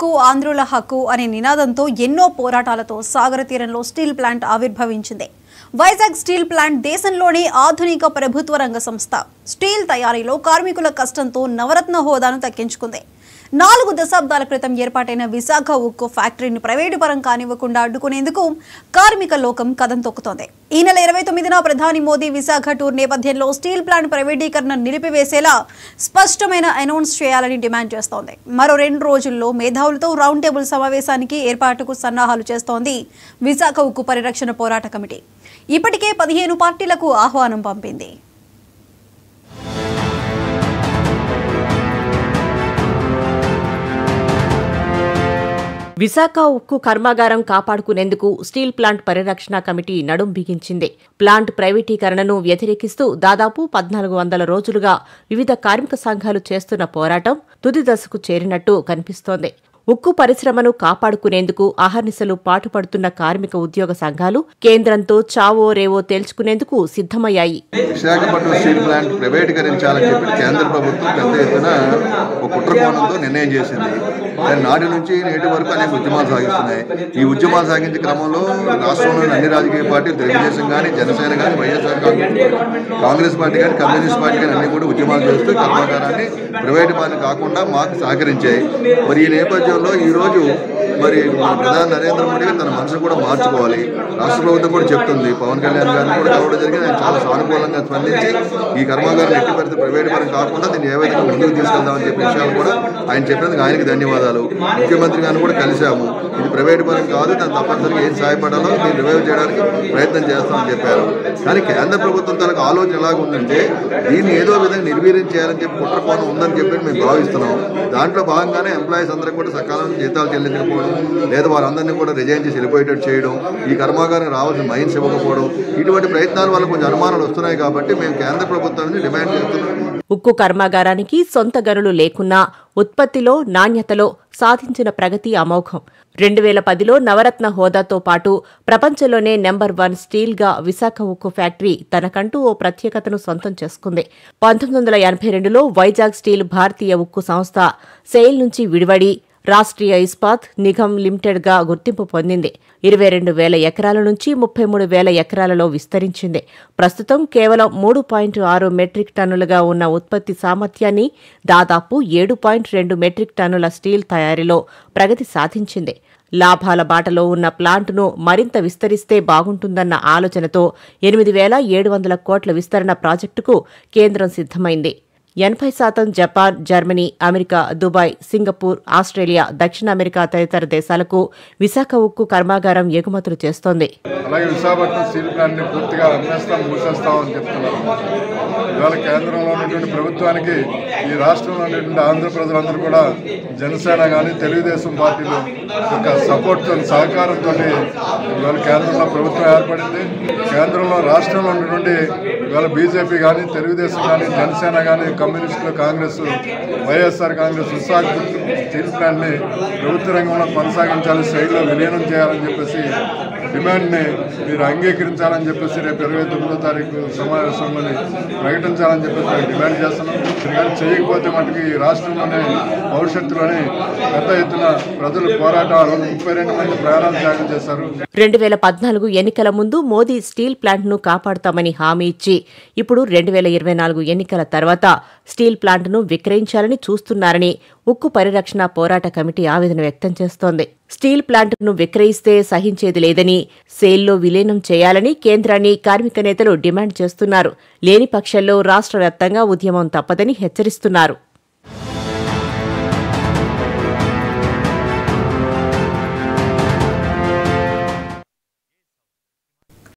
ఉక్కు ఆంధ్రుల హక్కు అనే నినాదంతో ఎన్నో పోరాటాలతో సాగర తీరంలో స్టీల్ ప్లాంట్ ఆవిర్భవించింది. వైజాగ్ స్టీల్ ప్లాంట్ దేశంలోనే ఆధునిక ప్రభుత్వ రంగ సంస్థ. స్టీల్ తయారీలో కార్మికుల కష్టంతో నవరత్న హోదాను దక్కించుకుంది. 4 దశాబ్దాల క్రితం ఏర్పాటైన విశాఖ ఉక్కు ఫ్యాక్టరీని ప్రైవేటు పరం కానివ్వకుండా అడ్డుకునేందుకు కార్మిక లోకం కదం తొక్కుతోంది. ఈ నెల 29న ప్రధాని మోదీ విశాఖ టూర్ నేపథ్యంలో స్టీల్ ప్లాంట్ ప్రైవేటీకరణ నిలిపివేసేలా స్పష్టమైన అనౌన్స్ చేయాలని డిమాండ్ చేస్తోంది. మరో 2 రోజుల్లో మేధావులతో రౌండ్ టేబుల్ సమావేశానికి ఏర్పాటుకు సన్నాహాలు చేస్తోంది విశాఖ ఉక్కు పరిరక్షణ పోరాట కమిటీ. ఇప్పటికే 15 పార్టీలకు ఆహ్వానం పంపింది. విశాఖ ఉక్కు కర్మాగారం కాపాడుకునేందుకు స్టీల్ ప్లాంట్ పరిరక్షణ కమిటీ నడుం బిగించింది. ప్లాంట్ ప్రైవేటీకరణను వ్యతిరేకిస్తూ దాదాపు 1400 రోజులుగా వివిధ కార్మిక సంఘాలు చేస్తున్న పోరాటం తుది దశకు చేరినట్టు కనిపిస్తోంది. ఉక్కు పరిశ్రమను కాపాడుకునేందుకు అహర్నిశలు పాటుపడుతున్న కార్మిక ఉద్యోగ సంఘాలు కేంద్రంతో చావో రేవో తేల్చుకునేందుకు సిద్ధమయ్యాయి. విశాఖపట్నం స్టీల్ ప్లాంట్ ప్రైవేటీకరించాలని చెప్పి కేంద్ర ప్రభుత్వం పెద్ద ఎత్తున ఒక కుట్రకోణంతో నిర్ణయం చేసింది. దాని నాటి నుంచి నేటి వరకు అనేక ఉద్యమాలు సాగిస్తున్నాయి. ఈ ఉద్యమాలు సాగించే క్రమంలో రాష్ట్రంలోని అన్ని రాజకీయ పార్టీలు, తెలుగుదేశం కానీ, జనసేన కానీ, వైఎస్ఆర్ కాంగ్రెస్ పార్టీ కానీ, కమ్యూనిస్ట్ పార్టీ కానీ అన్ని కూడా ఉద్యమాలు చేస్తూ కర్మాగారాన్ని ప్రైవేటు పార్టీ కాకుండా మాకు సహకరించాయి. మరి ఈ నేపథ్యంలో ఈరోజు మరి ప్రధాని నరేంద్ర మోడీ తన మనసును కూడా మార్చుకోవాలి. రాష్ట్ర ప్రభుత్వం కూడా చెప్తుంది. పవన్ కళ్యాణ్ గారిని కూడా కలవడం జరిగింది. ఆయన చాలా సానుకూలంగా స్పందించి ఈ కర్మాగారం ఎట్టి పరిస్థితి ప్రైవేట్ పరం కాకుండా దీన్ని ఏ విధంగా ముందుకు తీసుకెళ్దామని చెప్పే విషయాలు కూడా ఆయన చెప్పినందుకు ఆయనకి ధన్యవాదాలు. ముఖ్యమంత్రి గారిని కూడా కలిశాము. ఇది ప్రైవేట్ పరం కాదు, దాన్ని తప్పనిసరిగా ఏం సహాయపడాలో దీన్ని రివైవ్ చేయడానికి ప్రయత్నం చేస్తామని చెప్పారు. కానీ కేంద్ర ప్రభుత్వం తనకు ఆలోచన ఎలాగుందంటే దీన్ని ఏదో విధంగా నిర్వీర్యం చేయాలని చెప్పి కుట్రకోణం ఉందని చెప్పి మేము భావిస్తున్నాం. దాంట్లో భాగంగానే ఎంప్లాయీస్ అందరూ కూడా సకాలంలో జీతాలు చెల్లించకపోవడం, లేదా వారందరినీ కూడా రిజైన్ చేసి వెళ్ళిపోయేటట్టు చేయడం, ఈ కర్మాగారం రావాల్సిన మైన్స్ ఇవ్వకపోవడం, ఇటువంటి ప్రయత్నాల వల్ల కొంచెం అనుమానాలు వస్తున్నాయి. కాబట్టి మేము కేంద్ర ప్రభుత్వాన్ని డిమాండ్ చేస్తున్నాం. ఉక్కు కర్మాగారానికి సొంత గనులు లేకున్నా ఉత్పత్తిలో, నాణ్యతలో సాధించిన ప్రగతి అమోఘం. 2010లో నవరత్న హోదాతో పాటు ప్రపంచంలోనే నెంబర్ 1 స్టీల్గా విశాఖ ఉక్కు ఫ్యాక్టరీ తనకంటూ ఓ ప్రత్యేకతను సొంతం చేసుకుంది. 1982లో వైజాగ్ స్టీల్ భారతీయ ఉక్కు సంస్థ సెయిల్ నుంచి విడివడి రాష్ట్రీయ ఇస్పాత్ నిగమ్ లిమిటెడ్గా గుర్తింపు పొందింది. 22,000 ఎకరాల నుంచి 33,000 ఎకరాలలో విస్తరించింది. ప్రస్తుతం కేవలం 3.6 మెట్రిక్ టన్నులుగా ఉన్న ఉత్పత్తి సామర్థ్యాన్ని దాదాపు 7.2 మెట్రిక్ టన్నుల స్టీల్ తయారీలో ప్రగతి సాధించింది. లాభాల బాటలో ఉన్న ప్లాంటును మరింత విస్తరిస్తే బాగుంటుందన్న ఆలోచనతో 8,700 కోట్ల విస్తరణ ప్రాజెక్టుకు కేంద్రం సిద్ధమైంది. 80% Japan, Germany, America, Dubai, Singapore, Australia, దక్షిణ అమెరికా తదితర దేశాలకు విశాఖ ఉక్కు కర్మాగారం ఎగుమతులు చేస్తోంది. అలాగే విశాఖపట్నం స్టీల్ ప్లాంట్ ని పూర్తిగా మూసేస్తామని చెప్తున్నారు. ఇవాళ కేంద్రంలో ఉన్నటువంటి ప్రభుత్వానికి ఈ రాష్ట్రంలో ఉన్నటువంటి ఆంధ్ర ప్రజలందరూ కూడా జనసేన కానీ, తెలుగుదేశం పార్టీలు యొక్క సపోర్ట్తో, సహకారంతో ఇవాళ కేంద్రంలో ప్రభుత్వం ఏర్పడింది. కేంద్రంలో రాష్ట్రంలో ఉన్నటువంటి ఇవాళ బీజేపీ కానీ, తెలుగుదేశం కానీ, జనసేన కానీ, కమ్యూనిస్టులు, కాంగ్రెస్, వైఎస్ఆర్ కాంగ్రెస్ విశాఖపట్నం స్టీల్ ప్లాంట్ని ప్రభుత్వ రంగంలో కొనసాగించాలి, శైలిలో విలీనం చేయాలని చెప్పేసి డిమాండ్ని మీరు అంగీకరించాలని చెప్పేసి రేపు 29వ తారీఖు సమావేశంలోని ప్రకటించాలని చెప్పేసి డిమాండ్ చేస్తున్నాం. కానీ చేయకపోతే మటుకు ఈ రాష్ట్రంలోనే భవిష్యత్తులోనే పెద్ద ఎత్తున ప్రజలు పోరాటాలు 32 మంది ప్రాణాలు త్యాగం చేశారు. 2014 ఎన్నికల ముందు మోదీ స్టీల్ ప్లాంట్ను కాపాడుతామని హామీ ఇచ్చి ఇప్పుడు 2024 ఎన్నికల తర్వాత స్టీల్ ప్లాంట్ను విక్రయించాలని చూస్తున్నారని ఉక్కు పరిరక్షణ పోరాట కమిటీ ఆవేదన వ్యక్తం చేస్తోంది. స్టీల్ ప్లాంట్ను విక్రయిస్తే సహించేది లేదని, సేల్లో విలీనం చేయాలని కేంద్రాన్ని కార్మిక నేతలు డిమాండ్ చేస్తున్నారు. లేని పక్షంలో రాష్ట్ర వ్యాప్తంగా ఉద్యమం తప్పదని హెచ్చరిస్తున్నారు.